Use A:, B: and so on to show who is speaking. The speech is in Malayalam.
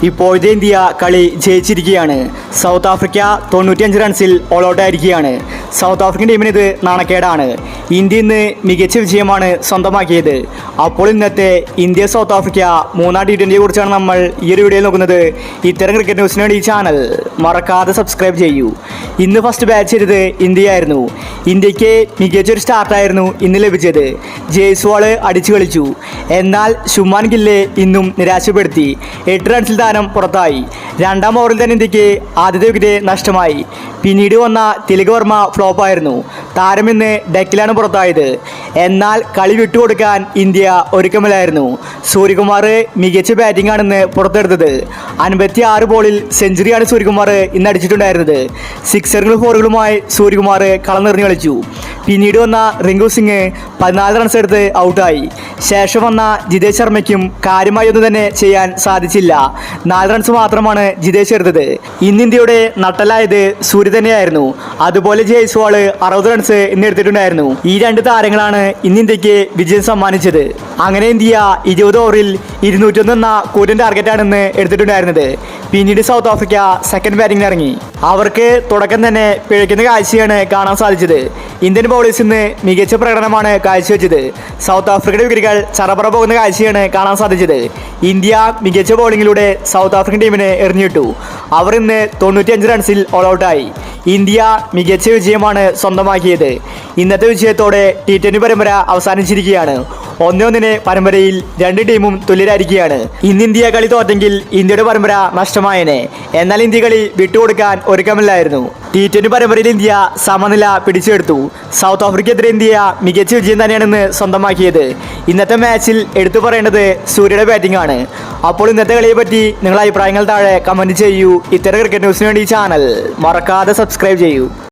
A: ഇപ്പോഴത്തെ ഇന്ത്യ കളി ജയിച്ചിരിക്കുകയാണ്. സൗത്ത് ആഫ്രിക്ക 95 റൺസിൽ ഓൾ ഔട്ട് ആയിരിക്കുകയാണ്. സൗത്ത് ആഫ്രിക്കൻ ടീമിന് ഇത് നാണക്കേടാണ്. ഇന്ത്യ ഇന്ന് മികച്ച വിജയമാണ് സ്വന്തമാക്കിയത്. അപ്പോൾ ഇന്നത്തെ ഇന്ത്യ സൗത്ത് ആഫ്രിക്ക മൂന്നാം T20യെ കുറിച്ചാണ് നമ്മൾ ഈ ഒരു വീഡിയോയിൽ നോക്കുന്നത്. ഇത്തരം ക്രിക്കറ്റ് ന്യൂസിന് വേണ്ടി ഈ ചാനൽ മറക്കാതെ സബ്സ്ക്രൈബ് ചെയ്യൂ. ഇന്ന് ഫസ്റ്റ് ബാറ്റ് ചെയ്തത് ഇന്ത്യയായിരുന്നു. ഇന്ത്യക്ക് മികച്ചൊരു സ്റ്റാർട്ടായിരുന്നു ഇന്ന് ലഭിച്ചത്. ജയ്സ്വാള് അടിച്ചു കളിച്ചു. എന്നാൽ ശുഭ്മാൻ ഗില്ല് ഇന്നും നിരാശപ്പെടുത്തി. 8 റൺസിൽ താരം പുറത്തായി. രണ്ടാം ഓവറിൽ തന്നെ ഇന്ത്യക്ക് ആദ്യത്തെ വിക്കറ്റ് നഷ്ടമായി. പിന്നീട് വന്ന തിലക് വർമ്മ ഫ്ലോപ്പായിരുന്നു. താരം ഇന്ന് ഡെക്കിലാണ് പുറത്തായത്. എന്നാൽ കളി വിട്ടുകൊടുക്കാൻ ഇന്ത്യ ഒരുക്കമില്ലായിരുന്നു. സൂര്യകുമാർ മികച്ച ബാറ്റിംഗ് ആണെന്ന് പുറത്തെടുത്തത്. 56 ബോളിൽ സെഞ്ചുറിയാണ് സൂര്യകുമാർ ഇന്ന് അടിച്ചിട്ടുണ്ടായിരുന്നത്. സിക്സറുകളും ഫോറുകളുമായി സൂര്യകുമാർ കളം നിറഞ്ഞു കളിച്ചു. പിന്നീട് വന്ന റിങ്കു സിംഗ് 14 റൺസ് എടുത്ത് ഔട്ടായി. ശേഷം വന്ന ജിതേഷ് ശർമ്മയ്ക്കും കാര്യമായി ഒന്നും തന്നെ ചെയ്യാൻ സാധിച്ചില്ല. 4 റൺസ് മാത്രമാണ് ജിതേഷ് എടുത്തത്. ഇന്ന് ഇന്ത്യയുടെ നട്ടലായത് സൂര്യ തന്നെയായിരുന്നു. അതുപോലെ ജയ്സ്വാള് 60 റൺസ് ഇന്ന് എടുത്തിട്ടുണ്ടായിരുന്നു. ഈ രണ്ട് താരങ്ങളാണ് ഇന്ന് ഇന്ത്യക്ക് വിജയം സമ്മാനിച്ചത്. അങ്ങനെ ഇന്ത്യ 20 ഓവറിൽ 201 എന്ന കൂറ്റൻ ടാർഗറ്റാണെന്ന് എടുത്തിട്ടുണ്ടായിരുന്നത്. പിന്നീട് സൗത്ത് ആഫ്രിക്ക സെക്കൻഡ് ബാറ്റിംഗിന് ഇറങ്ങി. അവർക്ക് തുടക്കം തന്നെ പിഴയ്ക്കുന്ന കാഴ്ചയാണ് കാണാൻ സാധിച്ചത്. ഇന്ത്യൻ ബൗളേഴ്സ് ഇന്ന് മികച്ച പ്രകടനമാണ് കാഴ്ചവെച്ചത്. സൗത്ത് ആഫ്രിക്കയുടെ വിക്കറ്റുകൾ ചറപറ പോകുന്ന കാഴ്ചയാണ് കാണാൻ സാധിച്ചത്. ഇന്ത്യ മികച്ച ബൗളിങ്ങിലൂടെ സൗത്ത് ആഫ്രിക്കൻ ടീമിനെ എറിഞ്ഞിട്ടു. അവർ ഇന്ന് 95 റൺസിൽ ഓൾ ഔട്ടായി. ഇന്ത്യ മികച്ച വിജയമാണ് സ്വന്തമാക്കിയത്. ഇന്നത്തെ വിജയത്തോടെ T20 പരമ്പര അവസാനിച്ചിരിക്കുകയാണ്. 1-1 പരമ്പരയിൽ രണ്ട് ടീമും തുല്യരായിരിക്കുകയാണ്. ഇന്ന് ഇന്ത്യ കളി തോറ്റെങ്കിൽ ഇന്ത്യയുടെ പരമ്പര നഷ്ടമായേനെ. എന്നാൽ ഇന്ത്യ കളി വിട്ടുകൊടുക്കാൻ ഒരുക്കമില്ലായിരുന്നു. T20 പരമ്പരയിൽ ഇന്ത്യ സമനില പിടിച്ചെടുത്തു. സൗത്ത് ആഫ്രിക്കയ്ക്കെതിരെ ഇന്ത്യ മികച്ച വിജയം തന്നെയാണെന്ന് സ്വന്തമാക്കിയത്. ഇന്നത്തെ മാച്ചിൽ എടുത്തു പറയേണ്ടത് സൂര്യയുടെ ബാറ്റിംഗ് ആണ്. അപ്പോൾ ഇന്നത്തെ കളിയെ പറ്റി നിങ്ങളുടെ അഭിപ്രായങ്ങൾ താഴെ കമൻറ്റ് ചെയ്യൂ. ഇത്തരം ക്രിക്കറ്റ് ന്യൂസിന് വേണ്ടി ഈ ചാനൽ മറക്കാതെ സബ്സ്ക്രൈബ് ചെയ്യൂ.